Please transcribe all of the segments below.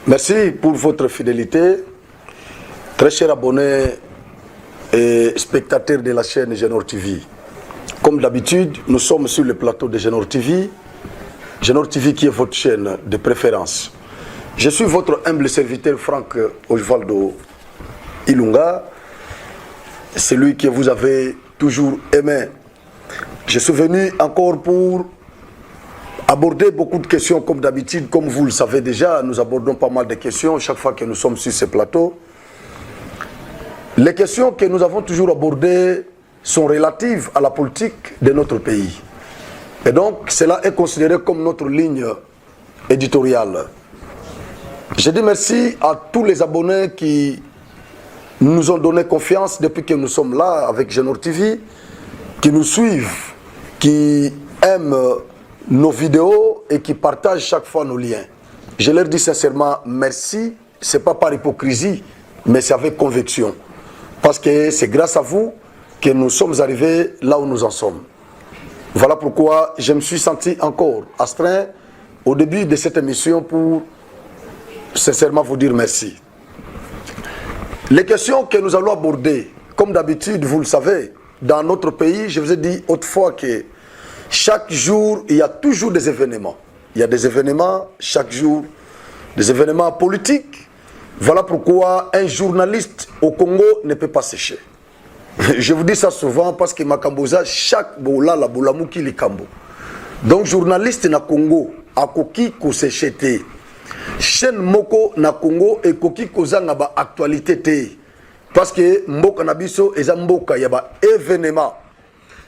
Merci pour votre fidélité. Très chers abonnés et spectateurs de la chaîne Genor TV. Comme d'habitude, nous sommes sur le plateau de Genor TV. Genor TV qui est votre chaîne de préférence. Je suis votre humble serviteur Franck Osvaldo Ilunga, celui que vous avez toujours aimé. Je suis venu encore pour aborder beaucoup de questions comme d'habitude. Comme vous le savez déjà, nous abordons pas mal de questions chaque fois que nous sommes sur ce plateau. Les questions que nous avons toujours abordées sont relatives à la politique de notre pays. Et donc, cela est considéré comme notre ligne éditoriale. Je dis merci à tous les abonnés qui nous ont donné confiance depuis que nous sommes là avec Genor TV, qui nous suivent, qui aiment nos vidéos et qui partagent chaque fois nos liens. Je leur dis sincèrement merci, ce n'est pas par hypocrisie, mais c'est avec conviction. Parce que c'est grâce à vous que nous sommes arrivés là où nous en sommes. Voilà pourquoi je me suis senti encore astreint au début de cette émission pour sincèrement vous dire merci. Les questions que nous allons aborder, comme d'habitude, vous le savez, dans notre pays, je vous ai dit autrefois que chaque jour, il y a toujours des événements. Il y a des événements chaque jour, des événements politiques. Voilà pourquoi un journaliste au Congo ne peut pas sécher. Je vous dis ça souvent parce que Makamboza, chaque bola la bolamuki li kambo. Donc journaliste na Congo, a koki ko séchete. Chaîne moko na Congo et koki kozanga ba actualité te. Parce que mboka na biso eza mboka ya ba événement.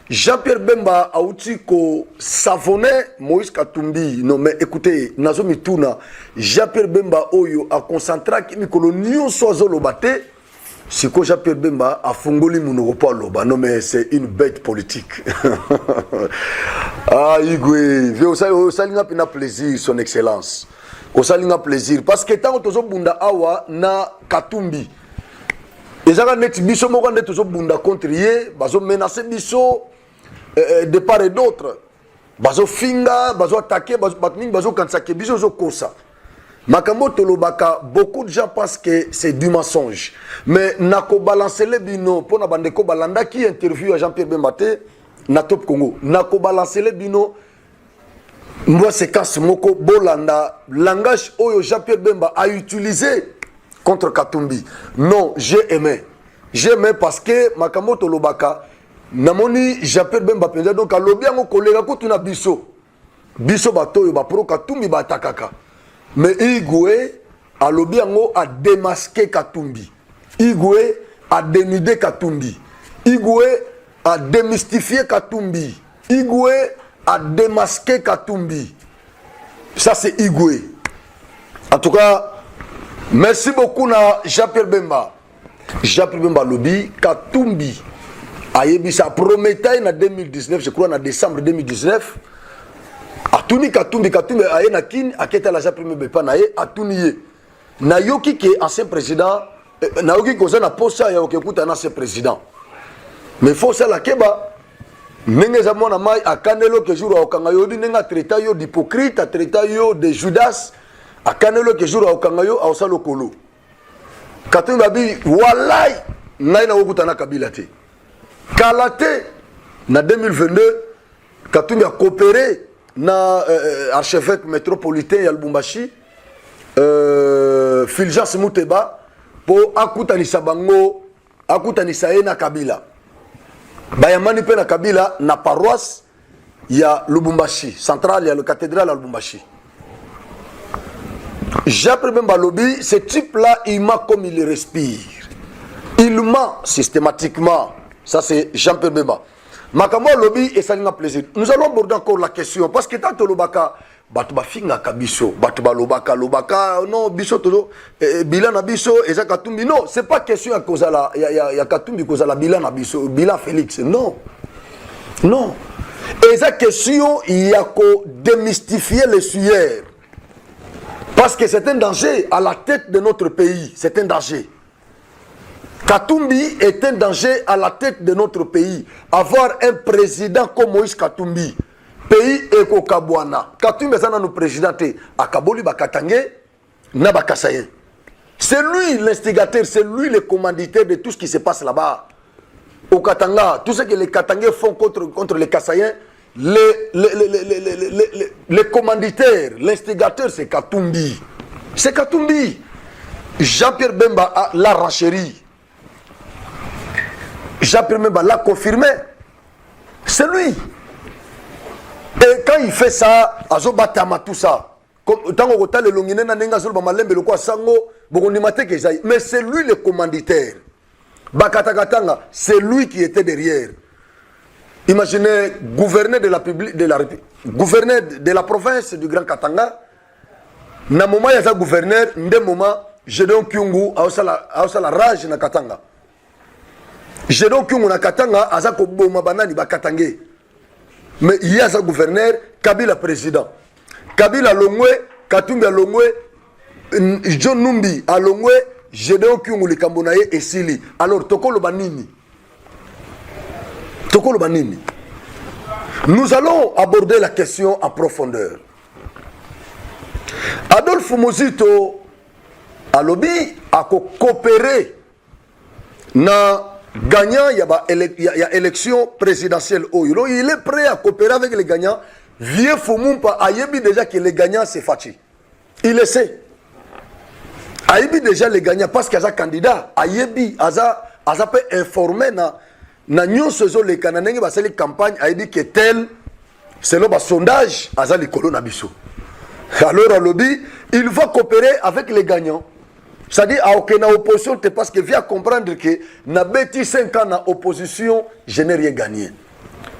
Jean-Pierre Bemba a outi ko savonné Moïse Katumbi. Non mais écoutez, nazo mituna Jean-Pierre Bemba oyo a concentré ki mikolo nyonso azolobate. Si ko Jean-Pierre Bemba a fongoli munoko pa loba. Non mais c'est une bête politique. Ah Igwe, au salinga pina plaisir son excellence. Au salinga plaisir parce que tant tozo bunda awa na Katumbi. Ezaka net biso moko net tozo bunda contre ye, bazo menacer biso de part et d'autre. Bazo finga, bazo attaquer, bazo kansake biso zo kosa. Makambo tolobaka, beaucoup de gens pensent que c'est du mensonge. Mais nako balancer les bino pour na bandeko balanda qui interview à Jean-Pierre Bembate na Top Congo. Nako balancer les bino moi séquence moko bolanda langage oyo Jean-Pierre Bemba a utilisé contre Katumbi. Non, j'ai aimé. J'ai aimé parce que makambo tolobaka namoni Jean-Pierre Bemba penza donc alobi yango kolega kutuna biso. Biso batoyo ba pro Katumbi ba takaka. Mais Igwe alobi yango a démasqué Katumbi. Igwe a dénudé Katumbi. Igwe a démystifié Katumbi. Igwe a démasqué Katumbi. Ça c'est Igwe. En tout cas, merci beaucoup na Jean-Pierre Bemba. Jean-Pierre Bemba lobby Katumbi. Ayebi sa promettait en 2019, je crois en décembre 2019. Atuni Katumbi aye na kin aketa la Jean-Pierre Bemba na ye atuni na yoki ke ancien président na yoki koza na posa ya okekuta na ancien président. Mais faut ça la keba ndenge za mona mai akanelo ke jour okanga yo di nenga traita yo d'hypocrite, traita yo de Judas. Akanelo ke jour okanga yo ausalo kolo. Katumbi babi walai ngai na okuta na Kabila te. Kalate na 2022 Katumbi a coopéré na archevêque métropolitain ya Lubumbashi Fulgence Muteba pour akutanisa bango akutanisa ye na Kabila. Bayamani pe na Kabila na paroisse ya Lubumbashi centrale ya le cathédrale à Lubumbashi. Jean-Pierre Bemba lobby, ce type-là, il ment comme il respire. Il ment systématiquement. Ça, c'est Jean-Pierre Bemba. Makamo lobby, et ça nous a plaisir. Nous allons aborder encore la question. Parce que tant que l'obaka, batuba finga kabiso, batuba lobaka, non, biso todo, bilan abiso, et ça Katumbi. Non, c'est pas question à cause la, ya Katumbi cause la bilan abiso, bilan Félix. Non. Non. Et ça question, il y a qu'à démystifier les suyères. Parce que c'est un danger à la tête de notre pays. C'est un danger. Katumbi est un danger à la tête de notre pays. Avoir un président comme Moïse Katumbi, pays Eko Kabwana. Katumbi est un président à Kaboli Bakatangé, Naba Kassayen. C'est lui l'instigateur, c'est lui le commanditaire de tout ce qui se passe là-bas. Au Katanga, tout ce que les Katangais font contre les Kassayens, les commanditaires, l'instigateur, c'est Katumbi. C'est Katumbi. Jean-Pierre Bemba l'a renchéri. Jean-Pierre Bemba l'a confirmé. C'est lui. Et quand il fait ça, Azobatama, tout ça, mais c'est lui le commanditaire. Bakatakatanga, c'est lui qui était derrière. Imaginez, gouverneur gouverneur de la province du Grand Katanga, na moment il y a gouverneur, ndé moment, Gédéon Kyungu a la rage na Katanga. Gédéon Kyungu na Katanga, a ko boma banani ba Katangé. Mais il y a un gouverneur, Kabila président. Kabila Longwe, Katumbi Longwe, John Numbi à Longwe, Gédéon Kyungu li Kambonaye et Sili. Alors, Tokolo Banini. Tokolo Banini. Nous allons aborder la question en profondeur. Adolphe Mozito a lobby a coopéré na gagnant, il y a élection présidentielle au Euro. Il est prêt à coopérer avec les gagnants. Vieux Fumumpa a dit déjà que les gagnants c'est Fachi. Il le sait. A dit déjà les gagnants parce qu'il y a un candidat. A dit peut informer na nyon sezo les Canadiens va les campagne. A dit que tel selon le sondage aza les colons abisso. Alors à lobby, il va coopérer avec les gagnants. C'est-à-dire, à aucune opposition, parce que vient comprendre que na bêti 5 ans na opposition, je n'ai rien gagné.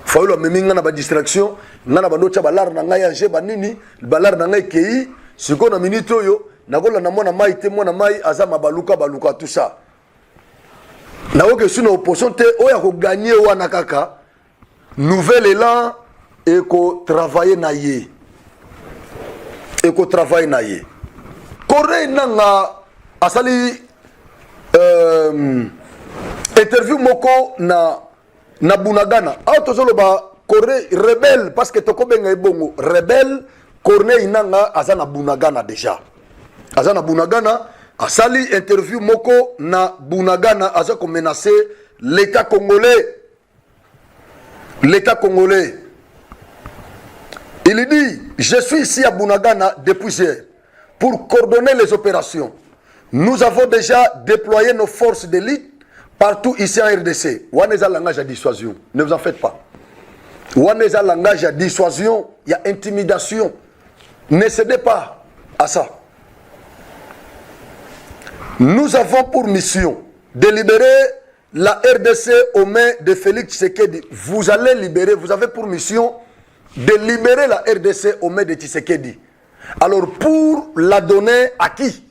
Faut le même na ba distraction, na ba no balar na ngai anje banini, balar na ngai kei, siko na minute yo, na gola na mona mai te mona mai azama baluka tout ça. Na oke suna opposition te oya ko gagner wana kaka, nouvel élan et ko travailler na ye. Et ko travailler na ye. Corée nanga asali interview moko na Bunagana. Autozolo ba Corée rebelle parce que toko benga ebongo rebelle Corneille inanga azana Bunagana déjà. Azana Bunagana asali interview moko na Bunagana azako menacer l'état congolais. L'état congolais. Il dit je suis ici à Bunagana depuis hier pour coordonner les opérations. Nous avons déjà déployé nos forces d'élite partout ici en RDC. Ouaneza langage à dissuasion. Ne vous en faites pas. Ouaneza langage à dissuasion. Il y a intimidation. Ne cédez pas à ça. Nous avons pour mission de libérer la RDC aux mains de Félix Tshisekedi. Vous allez libérer, vous avez pour mission de libérer la RDC aux mains de Tshisekedi. Alors pour la donner à qui?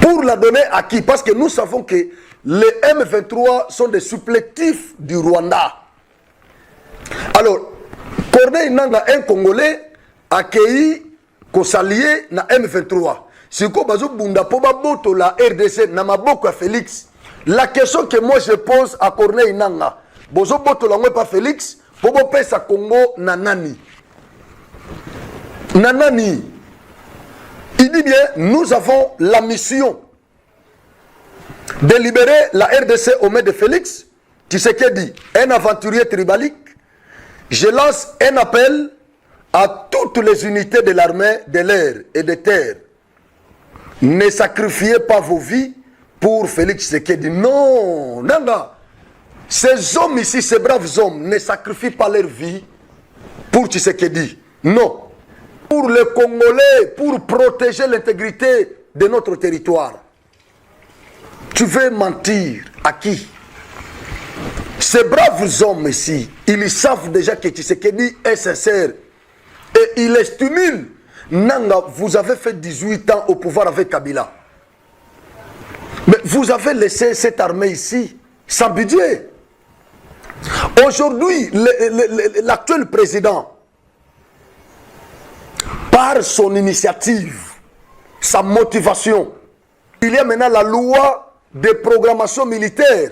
Pour la donner à qui? Parce que nous savons que les M23 sont des supplétifs du Rwanda. Alors, Corneille Nanga, un Congolais, accueilli, qu'on s'allie na M23. Si ko bazo bunda po baboto la RDC na maboko à Félix. La question que moi je pose à Corneille Nanga, bozo boto la mwe pa Félix, po bo pesa Congo na nani? Nanani. Il dit bien, nous avons la mission de libérer la RDC aux mains de Félix Tshisekedi, un aventurier tribalique. Je lance un appel à toutes les unités de l'armée, de l'air et de terre. Ne sacrifiez pas vos vies pour Félix Tshisekedi. Non, Nanga. Ces hommes ici, ces braves hommes, ne sacrifient pas leur vie pour Tshisekedi. Non. Pour les Congolais, pour protéger l'intégrité de notre territoire. Tu veux mentir à qui? Ces braves hommes ici, ils savent déjà que Tshisekedi est sincère. Et il les stimule. Nanga, vous avez fait 18 ans au pouvoir avec Kabila. Mais vous avez laissé cette armée ici, sans budget. Aujourd'hui, l'actuel président, par son initiative, sa motivation, il y a maintenant la loi de programmation militaire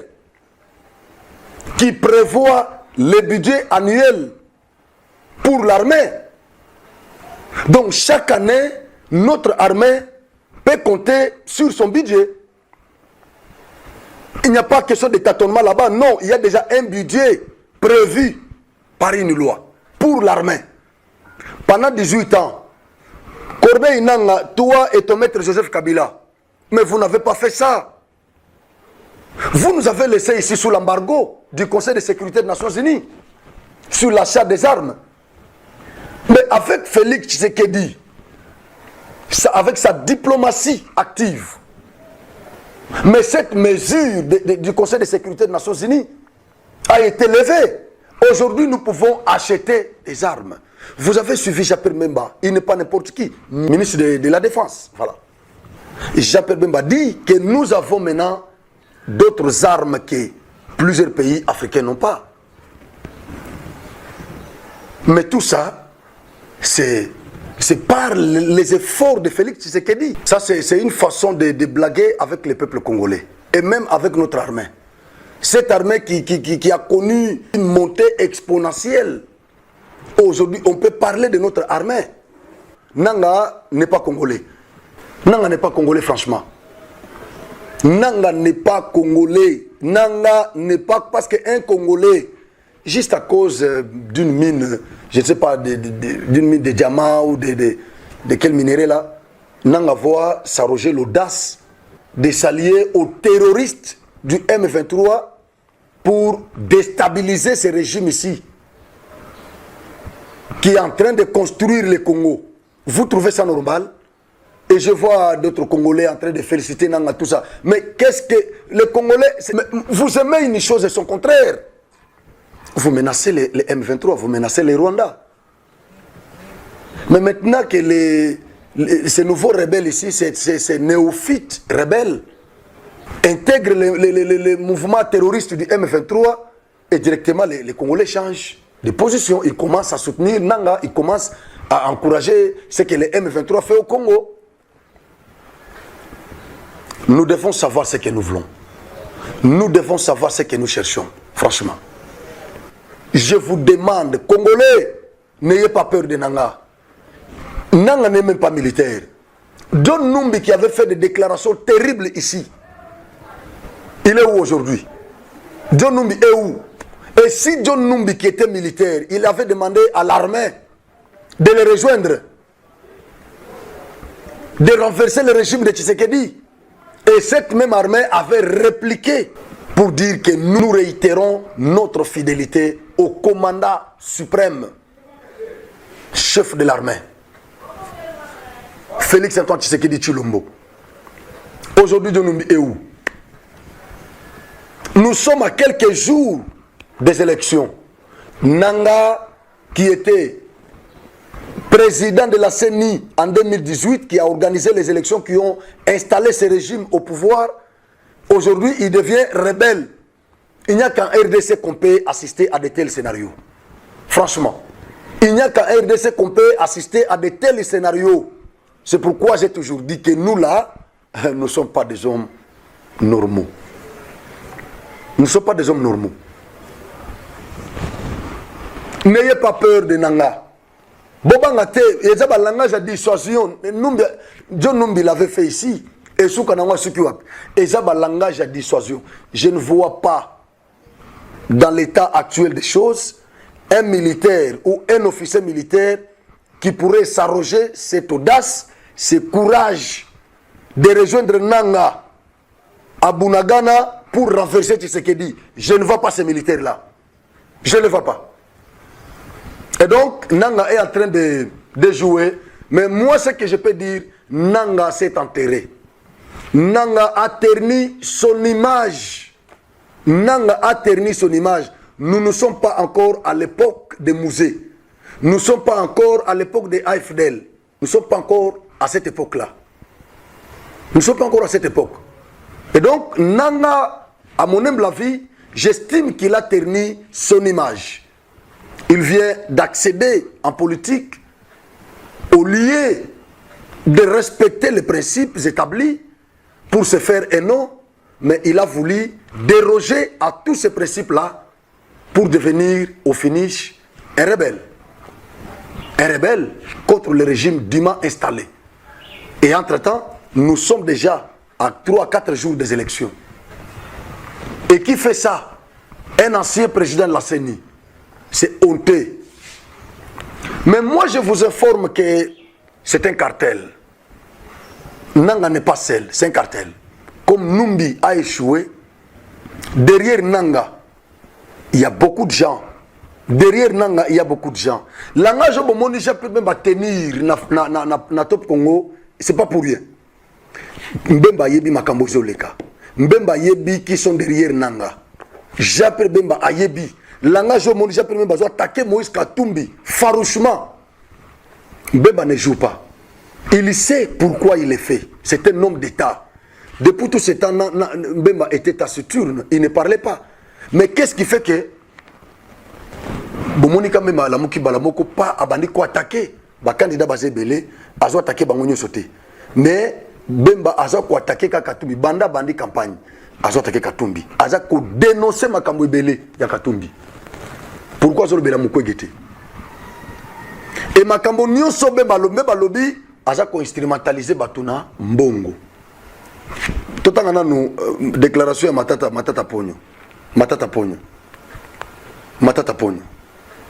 qui prévoit le budget annuel pour l'armée. Donc chaque année, notre armée peut compter sur son budget. Il n'y a pas question de tâtonnement là-bas. Non, il y a déjà un budget prévu par une loi pour l'armée. Pendant 18 ans, Corneille Nangaa, toi et ton maître Joseph Kabila, mais vous n'avez pas fait ça. Vous nous avez laissé ici sous l'embargo du Conseil de sécurité des Nations Unies sur l'achat des armes. Mais avec Félix Tshisekedi, avec sa diplomatie active, mais cette mesure du Conseil de sécurité des Nations Unies a été levée. Aujourd'hui, nous pouvons acheter des armes. Vous avez suivi Jean-Pierre Bemba, il n'est pas n'importe qui, ministre de la Défense. Voilà. Jean-Pierre Bemba dit que nous avons maintenant d'autres armes que plusieurs pays africains n'ont pas. Mais tout ça, c'est par les efforts de Félix Tshisekedi. Ça, c'est une façon de blaguer avec le peuple congolais. Et même avec notre armée. Cette armée qui a connu une montée exponentielle. Aujourd'hui, on peut parler de notre armée. Nangaa n'est pas congolais. Nangaa n'est pas congolais, franchement. Nangaa n'est pas congolais. Nangaa n'est pas... Parce qu'un Congolais, juste à cause d'une mine, je ne sais pas, d'une mine de diamants ou de quel minerai là, Nangaa va s'arroger l'audace de s'allier aux terroristes du M23 pour déstabiliser ce régime ici, qui est en train de construire le Congo. Vous trouvez ça normal? Et je vois d'autres Congolais en train de féliciter Nangaa, tout ça. Mais qu'est-ce que les Congolais... Vous aimez une chose et son contraire. Vous menacez les M23, vous menacez les Rwandais. Mais maintenant que ces nouveaux rebelles ici, ces néophytes rebelles, intègrent les mouvements terroristes du M23, et directement les Congolais changent de position. Ils commencent à soutenir Nangaa, ils commencent à encourager ce que les M23 fait au Congo. Nous devons savoir ce que nous voulons. Nous devons savoir ce que nous cherchons, franchement. Je vous demande, Congolais, n'ayez pas peur de Nangaa. Nangaa n'est même pas militaire. John Numbi qui avait fait des déclarations terribles ici, il est où aujourd'hui? John Numbi est où? Et si John Numbi qui était militaire, il avait demandé à l'armée de le rejoindre, de renverser le régime de Tshisekedi. Et cette même armée avait répliqué pour dire que nous réitérons notre fidélité au commandant suprême, chef de l'armée, Félix Antoine Tshisekedi Tshilombo. Aujourd'hui, John Numbi est où? Nous sommes à quelques jours des élections. Nangaa, qui était président de la CENI en 2018, qui a organisé les élections qui ont installé ce régime au pouvoir, aujourd'hui il devient rebelle. Il n'y a qu'en RDC qu'on peut assister à de tels scénarios. Franchement, il n'y a qu'en RDC qu'on peut assister à de tels scénarios. C'est pourquoi j'ai toujours dit que nous là, nous ne sommes pas des hommes normaux. Nous ne sommes pas des hommes normaux. N'ayez pas peur de Nangaa. Bobangate, il y a un langage de dissuasion. John Numbi l'avait fait ici. Et ce qu'on a il y a un langage de dissuasion. Je ne vois pas, dans l'état actuel des choses, un militaire ou un officier militaire qui pourrait s'arroger cette audace, ce courage de rejoindre Nangaa à Bunagana pour renverser Tshisekedi. Je ne vois pas ces militaires-là. Je ne les vois pas. Et donc, Nangaa est en train de jouer. Mais moi, ce que je peux dire, Nangaa s'est enterré. Nangaa a terni son image. Nangaa a terni son image. Nous ne sommes pas encore à l'époque des musées. Nous ne sommes pas encore à l'époque des AFDL. Nous ne sommes pas encore à cette époque-là. Nous ne sommes pas encore à cette époque. Et donc, Nangaa, à mon humble avis, j'estime qu'il a terni son image. Il vient d'accéder en politique au lieu de respecter les principes établis pour se faire un nom, mais il a voulu déroger à tous ces principes-là pour devenir au finish un rebelle. Un rebelle contre le régime dûment installé. Et entre-temps, nous sommes déjà à 3 à 4 jours des élections. Et qui fait ça? Un ancien président de la CENI. C'est honteux. Mais moi, je vous informe que c'est un cartel. Nanga n'est pas seul, c'est un cartel. Comme Numbi a échoué, derrière Nanga, il y a beaucoup de gens. Derrière Nanga, il y a beaucoup de gens. Langa, je peux même tenir na Top Congo, c'est pas pour rien. Mbemba yebi makambozo leka. Mbemba yebi qui sont derrière Nanga. J'appelle Mbemba ayebi. Langa, je peux même attaquer Moïse Katumbi farouchement. Mbemba ne joue pas. Il sait pourquoi il est fait. C'est un homme d'État. Depuis tout ce temps, Mbemba était taciturne. Il ne parlait pas. Mais qu'est-ce qui fait que Bomonika même la Mouki Balamoko pas abandi ko attaquer ba candidat basé belé azo attaquer bangonyo sauté. Mais Mbemba azo ko attaquer Katumbi banda bandi campagne azo attaquer Katumbi. Azo ko dénoncer makambo belé ya Katumbi. Pourquoi azo bela mukwegete? Et makambo nyonso Mbemba lobi azo ko instrumentaliser batuna mbongo. Totanga nous déclaration ya Matata Ponyo. Matata Ponyo.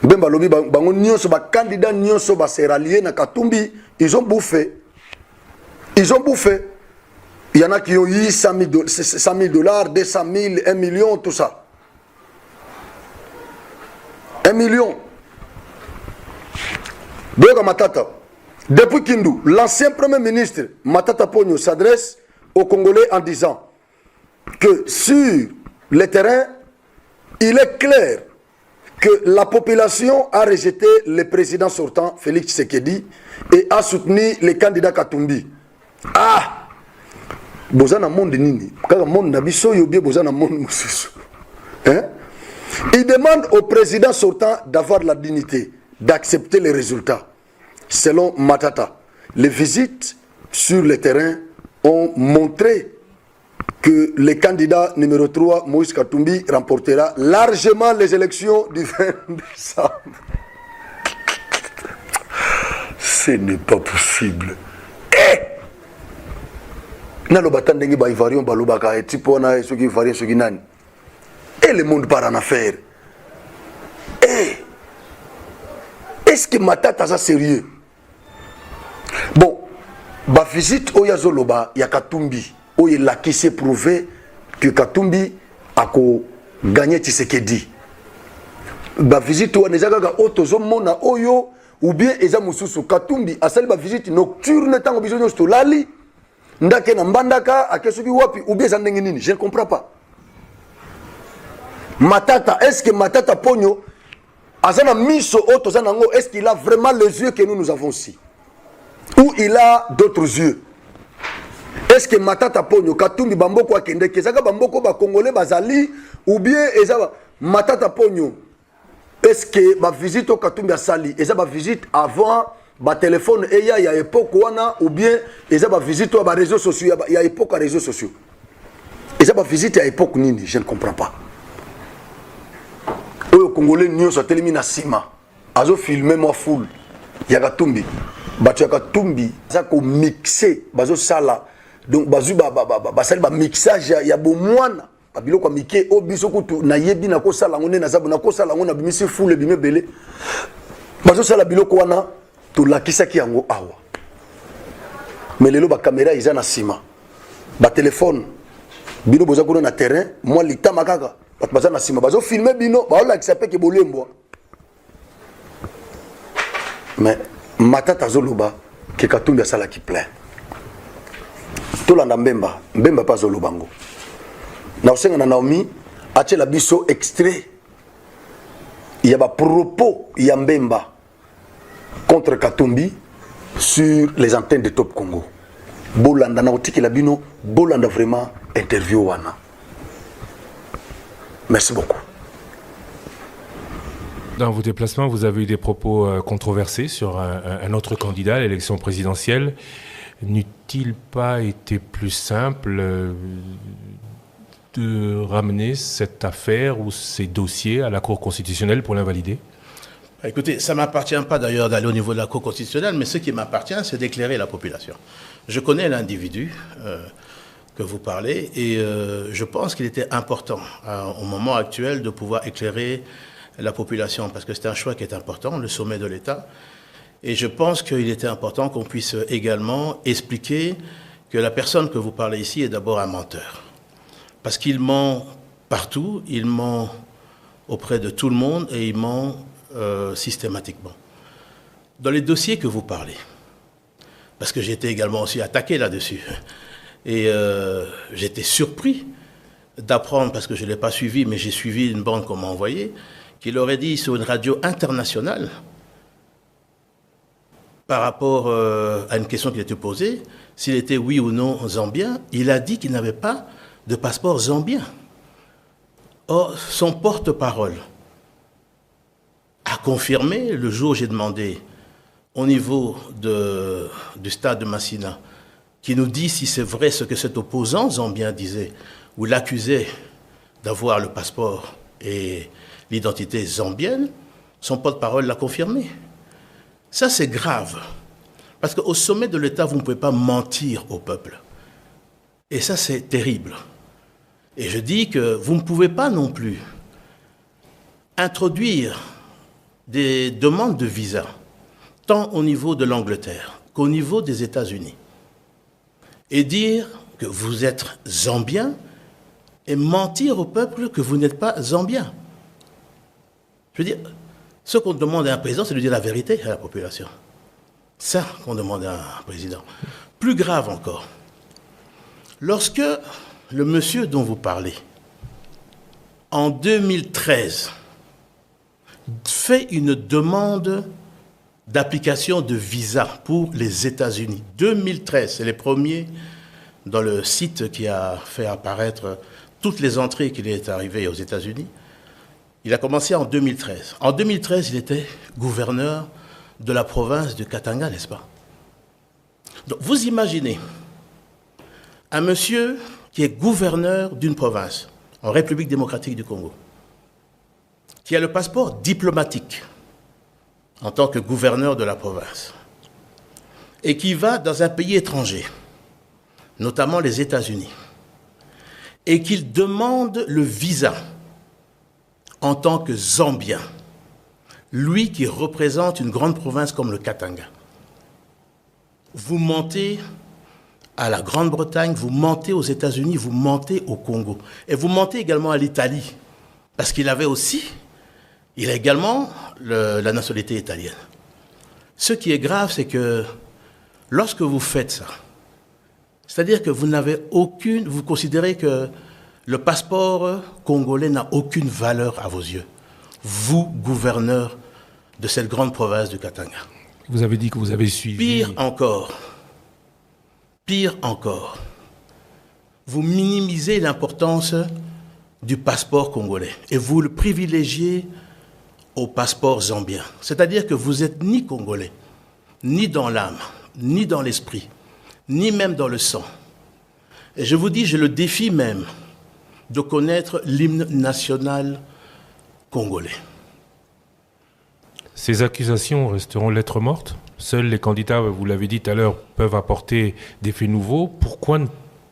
Mbemba lobi bango nyonso ba candidat nyonso ba se rallier na Katumbi, ils ont bouffé. Il y en a qui ont eu 100 000 $, 200 000, 1 million, tout ça. 1 million. Boyoka Matata. Depuis Kindu, l'ancien premier ministre Matata Ponyo s'adresse aux Congolais en disant que sur le terrain, il est clair que la population a rejeté le président sortant, Félix Tshisekedi, et a soutenu les candidats Katumbi. Ah! Bozana monde nini? Kaka monde nabiso yobie bozana monde mususu. Hein? Il demande au président sortant d'avoir la dignité, d'accepter les résultats. Selon Matata, les visites sur le terrain ont montré que le candidat numéro 3, Moïse Katumbi, remportera largement les élections du 20 décembre. Ce n'est pas possible. Et le monde part en affaire. Est-ce que Matata est sérieux? Bon, la visite au Yazoloba, il y a Katumbi. Il a qui s'est prouvé que Katumbi a gagné Tshisekedi. La visite au Nezagaga Otozomona Oyo ou bien Eza Mususu Katumbi a celle la visite nocturne tant besoin de Lali ndake na mbandaka akesuki wapi ou bien zandenge nini, je ne comprends pas. Matata, est-ce que Matata Ponyo azana miso otozanango, est-ce qu'il a vraiment les yeux que nous avons ici ou il a d'autres yeux? Est-ce que Matata Ponyo Katumbi bamboko akende kezaka bamboko ba congolais bazali ou bien eza Matata Ponyo? Est-ce que ma visite au Katumbi a sali eza ba visite avant ba téléphone et ya époque wana ou bien eza ba visite au ba réseaux sociaux ya époque à réseaux sociaux? Eza ba visite à époque nini, je ne comprends pas. Au congolais nyonso telemi na sima azo filmer moi full ya Katumbi batu ya Katumbi za ko mixer bazo sala. Donc bazu basali ba mixage ya bomwana babilo kwa mike obiso kutu na yebi na ko sala ngone na zabu na ko sala ngona bimisi fule bime belé bazo sala biloko wana to lakisa ki yango awa. Mais lelo ba caméra iza na sima ba téléphone bino boza kuna na terrain moi litama kaka bat baza na sima bazo filmer bino ba lakisa pe ke bolembo. Mais Matata zoloba ke Katumbi sala ki plein. Tolanda Mbemba pas Zolobango. Na osenga na Naomi ache la biso extrait. Il y a ba propos ya Mbemba contre Katumbi sur les antennes de Top Congo. Bolanda na otiki la bino, bolanda vraiment interview wana. Merci beaucoup. Dans vos déplacements, vous avez eu des propos controversés sur un autre candidat à l'élection présidentielle. N'eût-il pas été plus simple de ramener cette affaire ou ces dossiers à la Cour constitutionnelle pour l'invalider? Écoutez, ça ne m'appartient pas d'ailleurs d'aller au niveau de la Cour constitutionnelle, mais ce qui m'appartient, c'est d'éclairer la population. Je connais l'individu que vous parlez et je pense qu'il était important au moment actuel de pouvoir éclairer la population parce que c'est un choix qui est important, le sommet de l'État. Et je pense qu'il était important qu'on puisse également expliquer que la personne que vous parlez ici est d'abord un menteur. Parce qu'il ment partout, il ment auprès de tout le monde et il ment systématiquement. Dans les dossiers que vous parlez, parce que j'ai été également aussi attaqué là-dessus, et j'étais surpris d'apprendre, parce que je ne l'ai pas suivi, mais j'ai suivi une bande qu'on m'a envoyée, qu'il aurait dit sur une radio internationale, par rapport à une question qui a été posée, s'il était oui ou non zambien, il a dit qu'il n'avait pas de passeport zambien. Or, son porte-parole a confirmé, le jour où j'ai demandé au niveau du stade de Massina, qui nous dit si c'est vrai ce que cet opposant zambien disait, ou l'accusait d'avoir le passeport et l'identité zambienne, son porte-parole l'a confirmé. Ça, c'est grave. Parce qu'au sommet de l'État, vous ne pouvez pas mentir au peuple. Et ça, c'est terrible. Et je dis que vous ne pouvez pas non plus introduire des demandes de visa, tant au niveau de l'Angleterre qu'au niveau des États-Unis, et dire que vous êtes zambien et mentir au peuple que vous n'êtes pas zambien. Je veux dire, ce qu'on demande à un président, c'est de dire la vérité à la population. Ça qu'on demande à un président. Plus grave encore, lorsque le monsieur dont vous parlez, en 2013, fait une demande d'application de visa pour les États-Unis. 2013, c'est les premiers dans le site qui a fait apparaître toutes les entrées qu'il est arrivé aux États-Unis. Il a commencé en 2013. En 2013, il était gouverneur de la province de Katanga, n'est-ce pas? Donc, vous imaginez un monsieur qui est gouverneur d'une province en République démocratique du Congo, qui a le passeport diplomatique en tant que gouverneur de la province, et qui va dans un pays étranger, notamment les États-Unis, et qu'il demande le visa en tant que Zambien, lui qui représente une grande province comme le Katanga. Vous mentez à la Grande-Bretagne, vous mentez aux États-Unis, vous mentez au Congo. Et vous mentez également à l'Italie, parce qu'il avait aussi, il a également la nationalité italienne. Ce qui est grave, c'est que lorsque vous faites ça, c'est-à-dire que vous n'avez aucune, vous considérez que le passeport congolais n'a aucune valeur à vos yeux. Vous, gouverneur de cette grande province du Katanga. Vous avez dit que vous avez suivi... Pire encore, vous minimisez l'importance du passeport congolais et vous le privilégiez au passeport zambien. C'est-à-dire que vous n'êtes ni congolais, ni dans l'âme, ni dans l'esprit, ni même dans le sang. Et je vous dis, je le défie même de connaître l'hymne national congolais. Ces accusations resteront lettres mortes. Seuls les candidats, vous l'avez dit tout à l'heure, peuvent apporter des faits nouveaux. Pourquoi ne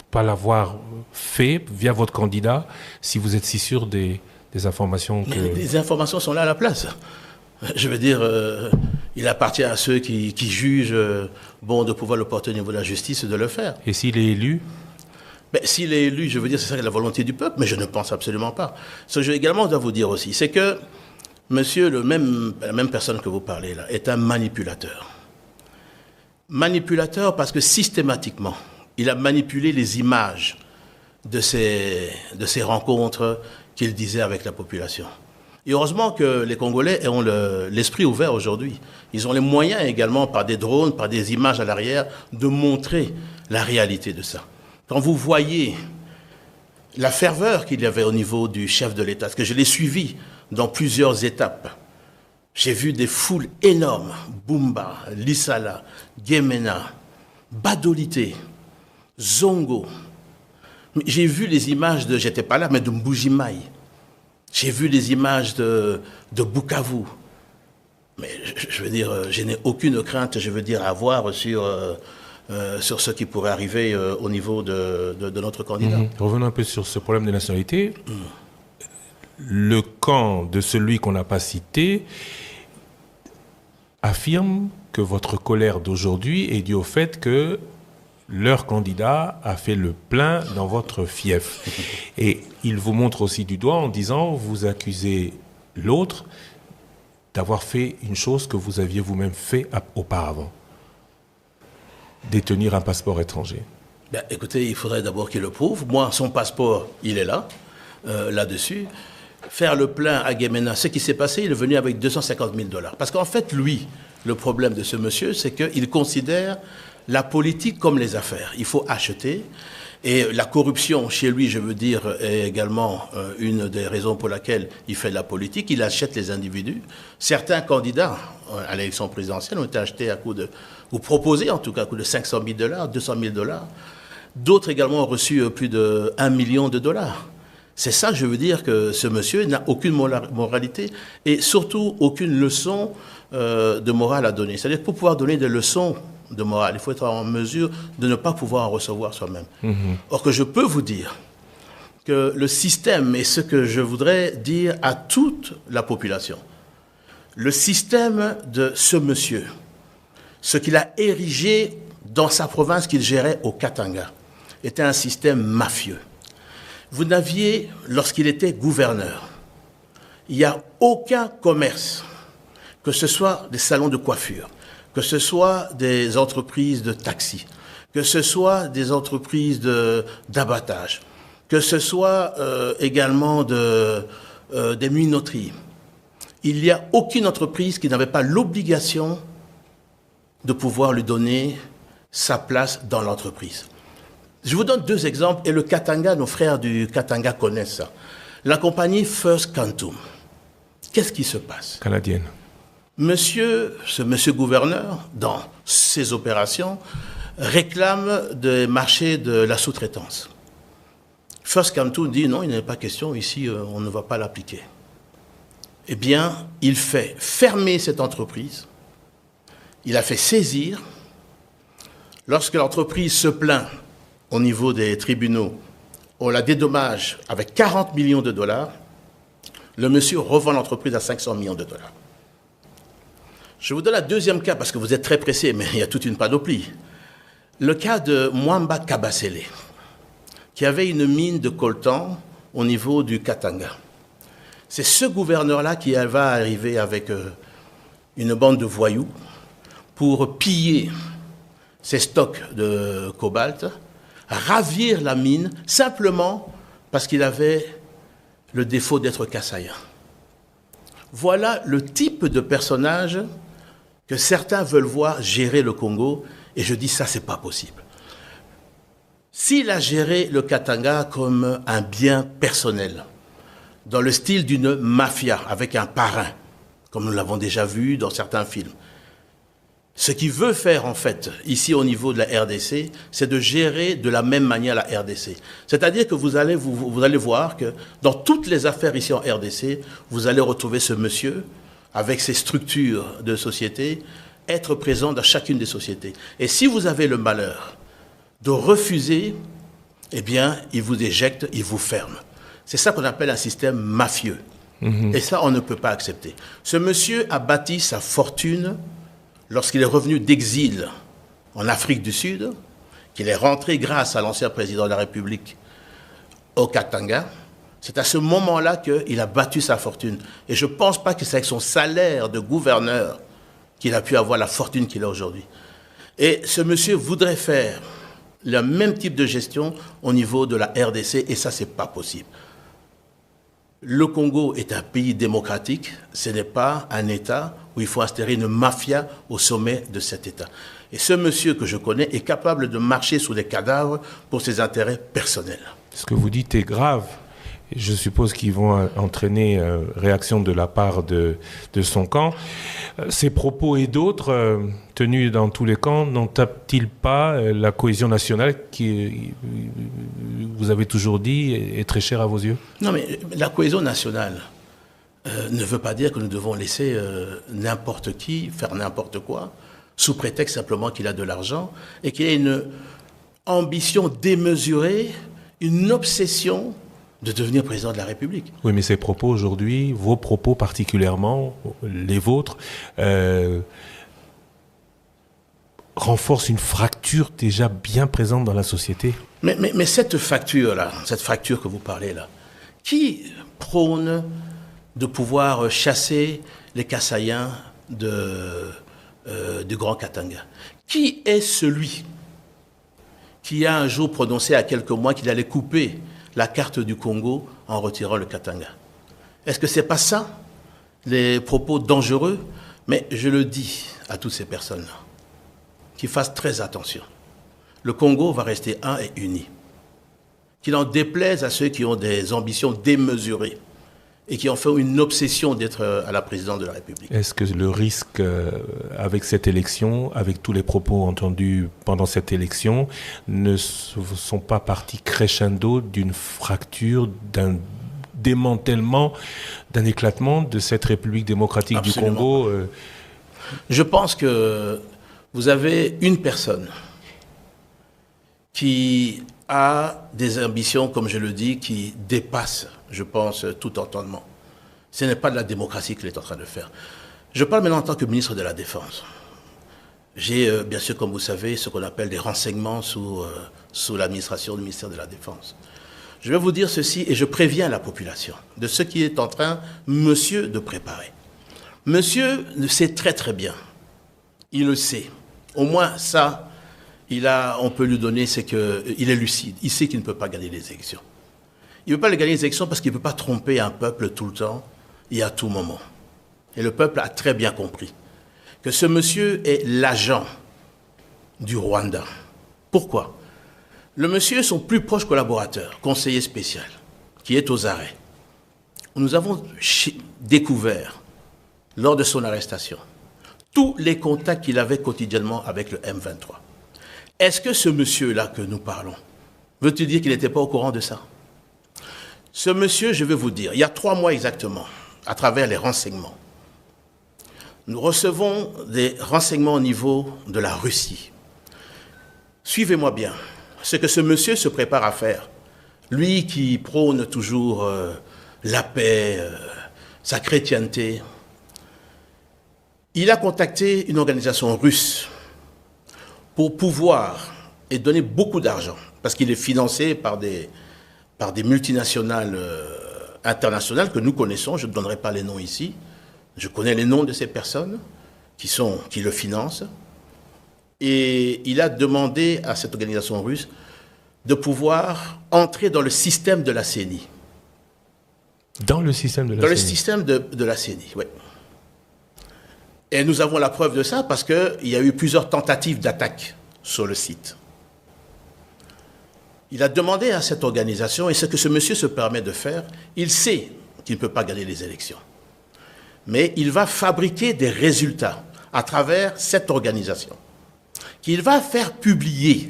pas l'avoir fait via votre candidat si vous êtes si sûr des informations que... Mais les informations sont là à la place. Je veux dire, il appartient à ceux qui jugent bon de pouvoir le porter au niveau de la justice de le faire. Et s'il est élu? S'il est élu, je veux dire, c'est ça la volonté du peuple, mais je ne pense absolument pas. Ce que je également dois vous dire aussi, c'est que monsieur, la même personne que vous parlez là, est un manipulateur. Manipulateur parce que systématiquement, il a manipulé les images de ces rencontres qu'il disait avec la population. Et heureusement que les Congolais ont l'esprit ouvert aujourd'hui. Ils ont les moyens également, par des drones, par des images à l'arrière, de montrer la réalité de ça. Quand vous voyez la ferveur qu'il y avait au niveau du chef de l'État, parce que je l'ai suivi dans plusieurs étapes, j'ai vu des foules énormes, Bumba, Lissala, Gemena, Badolité, Zongo. J'ai vu les images de, j'étais pas là, mais de Mbujimaï. J'ai vu les images de Bukavu. Mais je veux dire, je n'ai aucune crainte, je veux dire, à avoir sur ce qui pourrait arriver au niveau de notre candidat. Revenons un peu sur ce problème des nationalités. Le camp de celui qu'on n'a pas cité affirme que votre colère d'aujourd'hui est due au fait que leur candidat a fait le plein dans votre fief. Et il vous montre aussi du doigt en disant, vous accusez l'autre d'avoir fait une chose que vous aviez vous-même fait auparavant. Détenir un passeport étranger. Ben, écoutez, il faudrait d'abord qu'il le prouve. Moi, son passeport, il est là, là-dessus. Faire le plein à Guémena, ce qui s'est passé, il est venu avec 250 000 $. Parce qu'en fait, lui, le problème de ce monsieur, c'est qu'il considère la politique comme les affaires. Il faut acheter. Et la corruption, chez lui, je veux dire, est également une des raisons pour laquelle il fait de la politique. Il achète les individus. Certains candidats à l'élection présidentielle ont été achetés à coup de, ou proposés en tout cas, à coup de 500 000 $, 200 000 $. D'autres également ont reçu plus de 1 million de $. C'est ça, je veux dire, que ce monsieur n'a aucune moralité et surtout aucune leçon de morale à donner. C'est-à-dire que pour pouvoir donner des leçons de morale, il faut être en mesure de ne pas pouvoir en recevoir soi-même. Or que je peux vous dire que le système, et ce que je voudrais dire à toute la population, le système de ce monsieur, ce qu'il a érigé dans sa province qu'il gérait au Katanga, était un système mafieux. Vous n'aviez, lorsqu'il était gouverneur, il n'y a aucun commerce, que ce soit des salons de coiffure, que ce soit des entreprises de taxi, que ce soit des entreprises d'abattage, que ce soit également des minoteries. Il n'y a aucune entreprise qui n'avait pas l'obligation de pouvoir lui donner sa place dans l'entreprise. Je vous donne 2 exemples, et le Katanga, nos frères du Katanga connaissent ça. La compagnie First Quantum. Qu'est-ce qui se passe? Canadienne. Ce monsieur gouverneur, dans ses opérations, réclame des marchés de la sous-traitance. First Quantum dit non, il n'est pas question, ici on ne va pas l'appliquer. Eh bien, il fait fermer cette entreprise, il a fait saisir. Lorsque l'entreprise se plaint au niveau des tribunaux, on la dédommage avec 40 millions de $, le monsieur revend l'entreprise à 500 millions de $. Je vous donne un deuxième cas, parce que vous êtes très pressé, mais il y a toute une panoplie. Le cas de Mwamba Kabasele, qui avait une mine de coltan au niveau du Katanga. C'est ce gouverneur-là qui va arriver avec une bande de voyous pour piller ses stocks de cobalt, ravir la mine, simplement parce qu'il avait le défaut d'être kassaïen. Voilà le type de personnage que certains veulent voir gérer le Congo, et je dis ça, c'est pas possible. S'il a géré le Katanga comme un bien personnel, dans le style d'une mafia, avec un parrain, comme nous l'avons déjà vu dans certains films, ce qu'il veut faire, en fait, ici au niveau de la RDC, c'est de gérer de la même manière la RDC. C'est-à-dire que vous allez voir que dans toutes les affaires ici en RDC, vous allez retrouver ce monsieur, avec ses structures de société, être présent dans chacune des sociétés. Et si vous avez le malheur de refuser, eh bien, il vous éjecte, il vous ferme. C'est ça qu'on appelle un système mafieux. Et ça, on ne peut pas accepter. Ce monsieur a bâti sa fortune lorsqu'il est revenu d'exil en Afrique du Sud, qu'il est rentré grâce à l'ancien président de la République au Katanga. C'est à ce moment-là qu'il a battu sa fortune. Et je ne pense pas que c'est avec son salaire de gouverneur qu'il a pu avoir la fortune qu'il a aujourd'hui. Et ce monsieur voudrait faire le même type de gestion au niveau de la RDC, et ça, ce n'est pas possible. Le Congo est un pays démocratique, ce n'est pas un État où il faut instaurer une mafia au sommet de cet État. Et ce monsieur que je connais est capable de marcher sous des cadavres pour ses intérêts personnels. Ce que vous dites est grave. Je suppose qu'ils vont entraîner réaction de la part de son camp. Ces propos et d'autres, tenus dans tous les camps, n'entapent-ils pas la cohésion nationale qui, vous avez toujours dit, est très chère à vos yeux? Non, mais la cohésion nationale, ne veut pas dire que nous devons laisser n'importe qui faire n'importe quoi, sous prétexte simplement qu'il a de l'argent et qu'il a une ambition démesurée, une obsession de devenir président de la République. Oui, mais ces propos aujourd'hui, vos propos particulièrement, les vôtres, renforcent une fracture déjà bien présente dans la société. Mais cette fracture-là, cette fracture que vous parlez là, qui prône de pouvoir chasser les Kassaïens du Grand Katanga? Qui est celui qui a un jour prononcé à quelques mois qu'il allait couper la carte du Congo en retirant le Katanga? Est-ce que ce n'est pas ça, les propos dangereux? Mais je le dis à toutes ces personnes-là, qu'ils fassent très attention. Le Congo va rester un et uni. Qu'il en déplaise à ceux qui ont des ambitions démesurées et qui en font une obsession d'être à la présidence de la République. Est-ce que le risque avec cette élection, avec tous les propos entendus pendant cette élection, ne sont pas partis crescendo d'une fracture, d'un démantèlement, d'un éclatement de cette République démocratique Absolument. du Congo Je pense que vous avez une personne qui a des ambitions, comme je le dis, qui dépassent, je pense, tout entendement. Ce n'est pas de la démocratie qu'il est en train de faire. Je parle maintenant en tant que ministre de la Défense. J'ai, bien sûr, comme vous savez, ce qu'on appelle des renseignements sous l'administration du ministère de la Défense. Je vais vous dire ceci, et je préviens la population de ce qui est en train, monsieur, de préparer. Monsieur le sait très très bien. Il le sait. Au moins ça, on peut lui donner, c'est qu'il est lucide. Il sait qu'il ne peut pas gagner les élections. Il ne peut pas gagner les élections parce qu'il ne peut pas tromper un peuple tout le temps et à tout moment. Et le peuple a très bien compris que ce monsieur est l'agent du Rwanda. Pourquoi? Le monsieur est son plus proche collaborateur, conseiller spécial, qui est aux arrêts. Nous avons découvert, lors de son arrestation, tous les contacts qu'il avait quotidiennement avec le M23. Est-ce que ce monsieur-là que nous parlons, veut-il dire qu'il n'était pas au courant de ça? Ce monsieur, je vais vous dire, il y a 3 mois exactement, à travers les renseignements, nous recevons des renseignements au niveau de la Russie. Suivez-moi bien, ce que ce monsieur se prépare à faire, lui qui prône toujours la paix, sa chrétienté, il a contacté une organisation russe pour pouvoir et donner beaucoup d'argent, parce qu'il est financé par des multinationales internationales que nous connaissons, je ne donnerai pas les noms ici, je connais les noms de ces personnes qui le financent, et il a demandé à cette organisation russe de pouvoir entrer dans le système de la CENI. dans le système de la Dans le CENI. système de la CENI, oui. Et nous avons la preuve de ça parce qu'il y a eu plusieurs tentatives d'attaque sur le site. Il a demandé à cette organisation, et ce que ce monsieur se permet de faire, il sait qu'il ne peut pas gagner les élections. Mais il va fabriquer des résultats à travers cette organisation, qu'il va faire publier.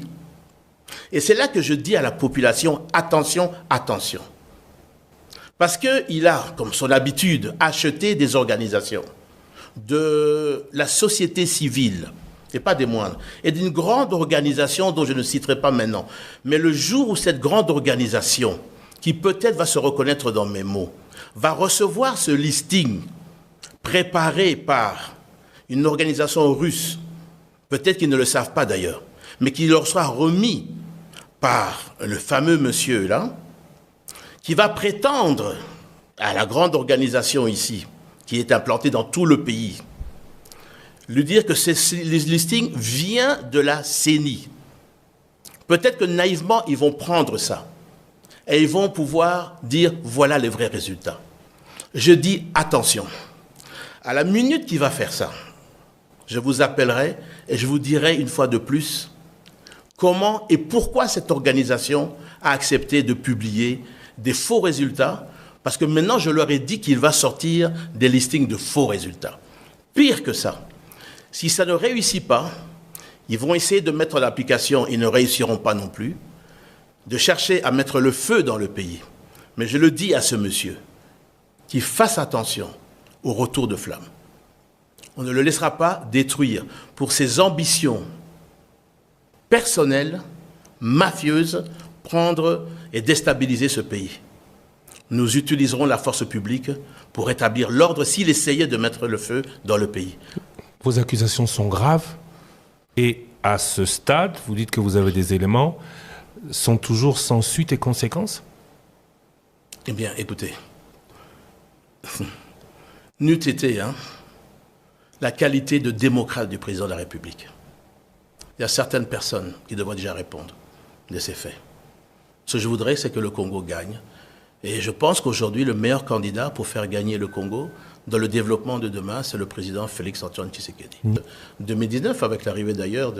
Et c'est là que je dis à la population, attention, attention. Parce qu'il a, comme son habitude, acheté des organisations de la société civile, et pas des moindres, et d'une grande organisation dont je ne citerai pas maintenant. Mais le jour où cette grande organisation, qui peut-être va se reconnaître dans mes mots, va recevoir ce listing préparé par une organisation russe, peut-être qu'ils ne le savent pas d'ailleurs, mais qui leur sera remis par le fameux monsieur là, qui va prétendre à la grande organisation ici, qui est implantée dans tout le pays, lui dire que ce listing vient de la CENI. Peut-être que naïvement, ils vont prendre ça et ils vont pouvoir dire voilà les vrais résultats. Je dis attention, à la minute qu'il va faire ça, je vous appellerai et je vous dirai une fois de plus comment et pourquoi cette organisation a accepté de publier des faux résultats, parce que maintenant je leur ai dit qu'il va sortir des listings de faux résultats. Pire que ça, si ça ne réussit pas, ils vont essayer de mettre l'application, ils ne réussiront pas non plus, de chercher à mettre le feu dans le pays. Mais je le dis à ce monsieur, qu'il fasse attention au retour de flamme. On ne le laissera pas détruire pour ses ambitions personnelles, mafieuses, prendre et déstabiliser ce pays. Nous utiliserons la force publique pour rétablir l'ordre s'il essayait de mettre le feu dans le pays. Vos accusations sont graves et à ce stade, vous dites que vous avez des éléments, sont toujours sans suite et conséquences? Eh bien, écoutez, n'eût été la qualité de démocrate du président de la République. Il y a certaines personnes qui devraient déjà répondre de ces faits. Ce que je voudrais, c'est que le Congo gagne. Et je pense qu'aujourd'hui, le meilleur candidat pour faire gagner le Congo dans le développement de demain, c'est le président Félix-Antoine Tshisekedi. 2019, avec l'arrivée d'ailleurs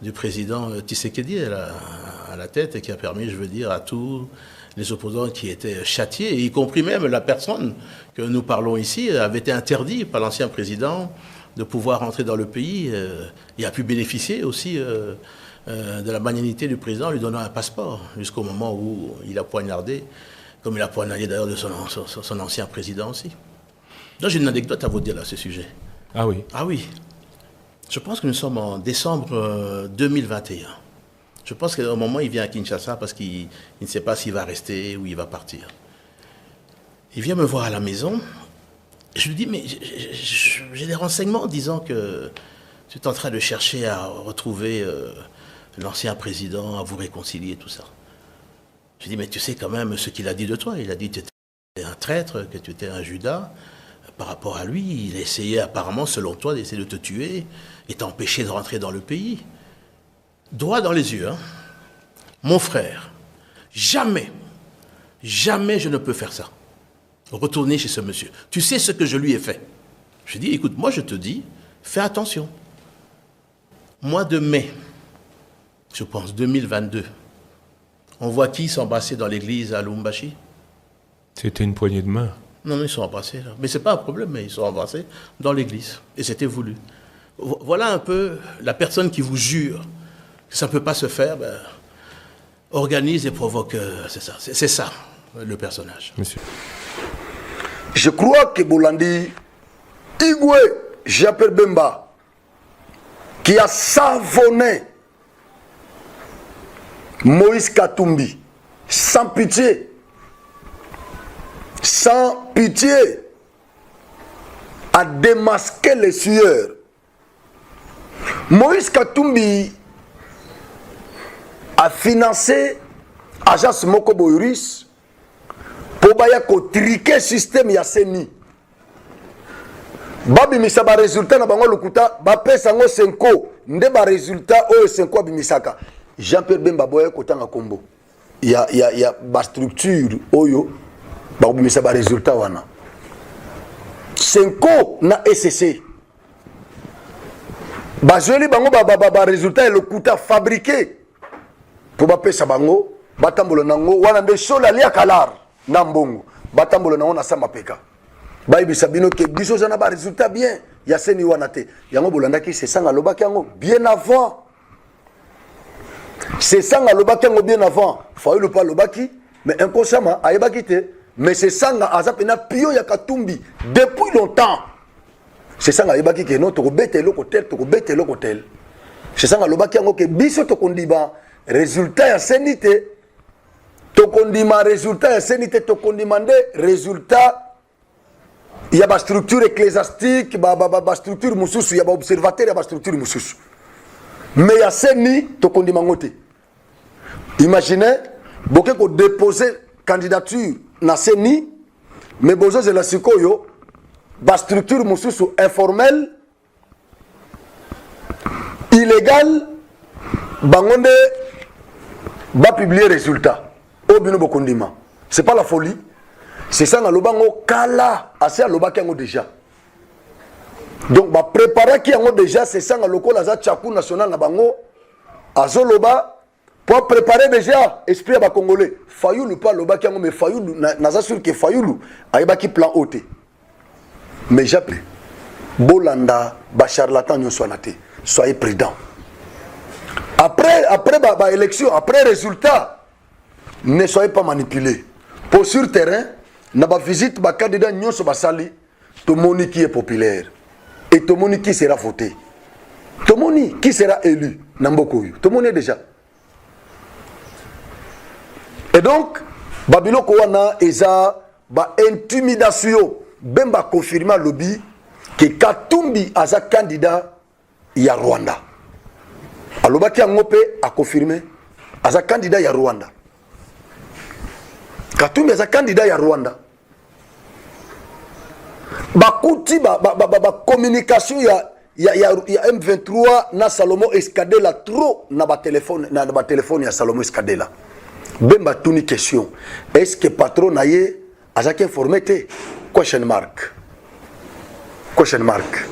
du président Tshisekedi à la tête, et qui a permis, je veux dire, à tous les opposants qui étaient châtiés, y compris même la personne que nous parlons ici, avait été interdit par l'ancien président de pouvoir entrer dans le pays. Il a pu bénéficier aussi de la magnanimité du président, lui donnant un passeport, jusqu'au moment où il a poignardé, comme il a poignardé d'ailleurs de son ancien président aussi. Donc j'ai une anecdote à vous dire à ce sujet. Ah oui. Ah oui. Je pense que nous sommes en décembre 2021. Je pense qu'au moment, il vient à Kinshasa parce qu'il ne sait pas s'il va rester ou il va partir. Il vient me voir à la maison. Je lui dis, mais j'ai des renseignements disant que tu es en train de chercher à retrouver l'ancien président, à vous réconcilier, tout ça. Je lui dis, mais tu sais quand même ce qu'il a dit de toi. Il a dit que tu étais un traître, que tu étais un Judas. Par rapport à lui, il a essayé apparemment, selon toi, d'essayer de te tuer et t'empêcher de rentrer dans le pays. Droit dans les yeux, Mon frère, jamais je ne peux faire ça. Retourner chez ce monsieur. Tu sais ce que je lui ai fait. Je dis, écoute, moi je te dis, fais attention. Mois de mai, je pense, 2022, on voit qui s'embrasser dans l'église à Lubumbashi? C'était une poignée de main. Non, ils sont embrassés. Là. Mais ce n'est pas un problème, mais ils sont embrassés dans l'église. Et c'était voulu. Voilà un peu la personne qui vous jure que ça ne peut pas se faire, organise et provoque. C'est ça, le personnage. Monsieur. Je crois que Bolandi, Igwe Jean-Pierre Bemba, qui a savonné Moïse Katumbi, sans pitié, a démasqué les sueurs. Moïse Katumbi a financé l'agence Moko Boyuris pour triquer le système ya seni. Babi misaba résultat na bango lokuta ba pesa ngo 5 nde ba résultat o 5 bimisaka. Jean-Pierre Bemba boye kotanga kombo. Il y a ba structure oyo ba bimisa ba résultat wana. 5 na SCC. Ba joli bango ba résultat lokuta fabriqué pour ba pesa bango batambolo nango wana nde shola lia kalar na mbongo batambolo nango na sama peka. Baïbi Sabino que biso zana ba résultat bien ya seni wana te yango bolanda ki c'est sanga lobaki yango bien avant c'est sanga lobaki yango bien avant faut le pas lobaki mais inconsciemment ayebaki te mais c'est sanga azapena pio ya Katumbi depuis longtemps c'est sanga ayebaki que non to bete loko tel c'est sanga lobaki yango que biso to kondiba résultat ya seni te to kondima résultat ya seni te to kondimande résultat. Il y a une structure ecclésiastique, une structure mususu, il y a un observateur, il y a une structure mususu. Mais il y a CENI, to kondimangote. Imaginez, beaucoup ko déposer candidature na CENI, mais bozo de la sikoyo, une structure mususu informelle, illégale, bangonde va publier résultat. Au bino bokondima. C'est pas la folie. C'est ça dans le bango kala assez à l'oba qui a déjà. Donc bah préparer qui a déjà c'est ça dans le local à Tchakou national na bango azoloba pour préparer déjà esprit à congolais. Fayoulou pas l'oba qui a mais Fayoulou naza sûr que Fayoulou aiba qui plan haute. Mais j'appelle Bolanda ba charlatan nyo soinate. Soyez prudent. Après élection, après résultat, ne soyez pas manipulés. Pour sur terrain na ba visite ba candidat nyonso basali tomoni qui est populaire et tomoni qui sera voté tomoni qui sera élu na mboko oyo tomoni déjà. Et donc babiloko wana eza ba intimidation bemba confirmer lobby que Katumbi aza candidat ya Rwanda. Alobaki angope a confirmé aza candidat ya Rwanda. Katumbi aza candidat ya Rwanda. Bakuti ba communication ya M23 na Salomo Escadela trop na ba téléphone ya Salomo Escadela. Bemba tuni question. Est-ce que patron naye azaki informé te? Question mark. Question mark.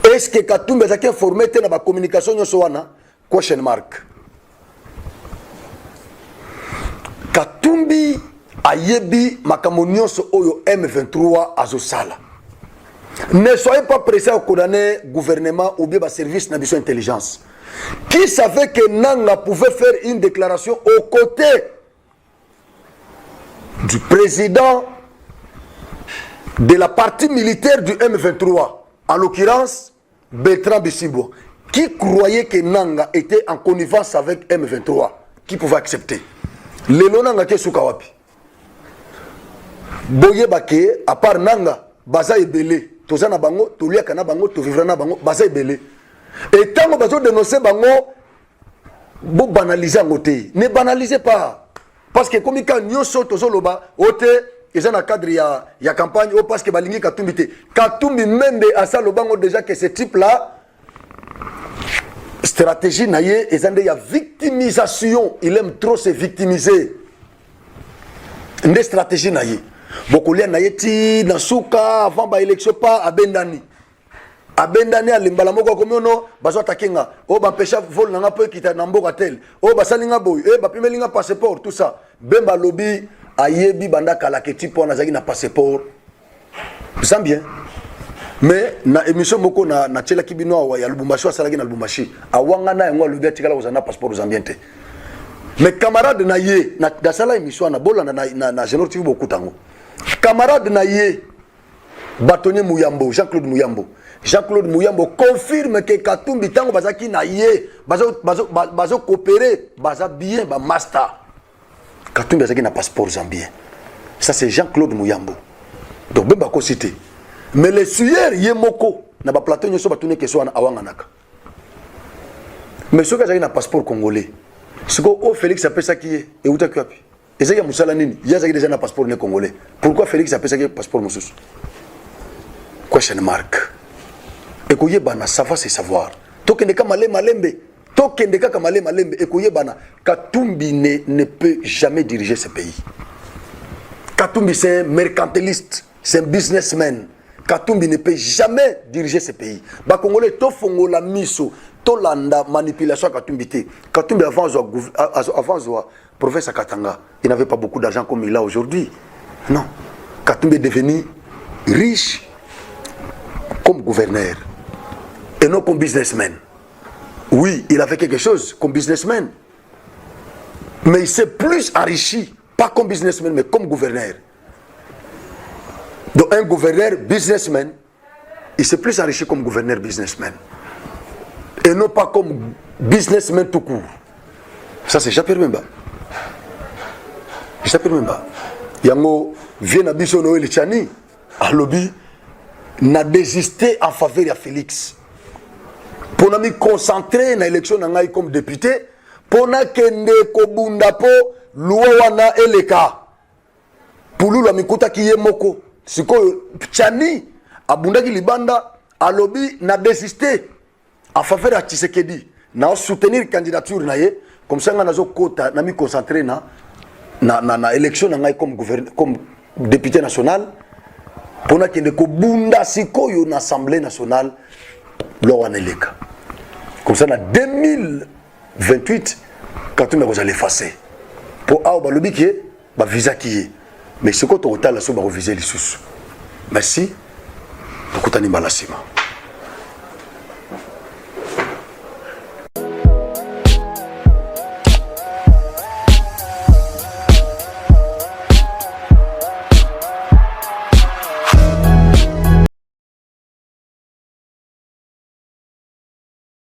Est-ce que Katumbi azaki informé te na ba communication nyoso wana? Question mark. Katumbi ayebi makambo nyonso oyo M23 azosala. Ne soyez pas pressés à condamner gouvernement ou bien ba service na biso intelligence. Qui savait que Nanga pouvait faire une déclaration aux côtés du président de la partie militaire du M23, en l'occurrence Bertrand Bisimbo, qui croyait que Nanga était en connivence avec M23, qui pouvait accepter. Lelo Nanga ke sukawapi. Boye bake, à part Nanga, baza ebele, tozana bango, toliaka na bango, tovivra na bango, baza ebele. Et tant que vous dénoncez bango, vous banalisez en côté. Ne banalisez pas. Parce que comme quand nous sommes tous loba, ote, ils ont un cadre ya campagne, ou parce que balingi Katumbi te. Katumbi même à ça le bango déjà que ce type là, stratégie naie, ils ont ya victimisation. Il aime trop se victimiser. Une stratégie naie. Beaucoup liens naie ti dans souka avant ba élection pas à Bendani. Abendani alimbala moko komiono bazo takenga o ba pesha vol nanga pe kita na mboka tel o basalinga boy ba pimelinga passeport tout ça bemba lobby ayebi banda kala ke tipo na zaki na passeport ça bien mais na émission moko na tshela kibino wa ya Lubumbashi wa salaki na Lubumbashi awanga na yango lobby atikala kozana passeport zambiente mais camarade na ye na dasala émission na bolanda na Génor TV bokutango camarade na ye Bâtonnier Mouyambo Jean-Claude Mouyambo Jean-Claude Mouyambo confirme que Katumbi tango bazaki na ye bazo coopérer baza bien ba master Katumbi bazaki na passeport zambien ça c'est Jean-Claude Mouyambo donc bemba ko cité mais les suyers yemoko na ba plateau nyoso batune question na awanga naka mais soka zaki na passeport congolais siko o Félix apesa ki e utaki wapi ezaki musala nini yazaki déjà na passeport ne congolais pourquoi Félix apesa ki passeport mususu question mark. Et que yebana, ça va se savoir. Tokende ka malembe. Tokende ka malembe. Et que yebana, Katumbi ne peut jamais diriger ce pays. Katumbi c'est un mercantiliste, c'est un businessman. Katumbi ne peut jamais diriger ce pays. Ba Congolais to fongo la miso, to landa manipulation Katumbi te. Katumbi avant professeur Katanga, il n'avait pas beaucoup d'argent comme il a aujourd'hui. Non. Katumbi est devenu riche comme gouverneur et non comme businessman. Oui, il a fait quelque chose comme businessman, mais il s'est plus enrichi, pas comme businessman, mais comme gouverneur. Donc un gouverneur businessman, il s'est plus enrichi comme gouverneur businessman, et non pas comme businessman tout court. Ça c'est Japir Memba. Japir Memba. Yango vient à Biso Noël Chani, à lobby, n'a désisté en faveur de Félix. Pour nous concentrer dans l'élection comme député, pour nous kende kobunda po luwana eleka. Pour nous la mikuta ki yemoko. Siko Chani abunda ki libanda a lobby n'a désisté en faveur de Tshisekedi. N'a soutenir candidature naie comme ça nga nazo kota n'a mi concentrer na élection comme député national. Pour nous qu'il y ait une assemblée nationale, comme ça, en 2028, quand on va l'effacer. Pour avoir le biquet, le visa qui est. Mais ce qu'on a, c'est le visa. Merci. Beaucoup de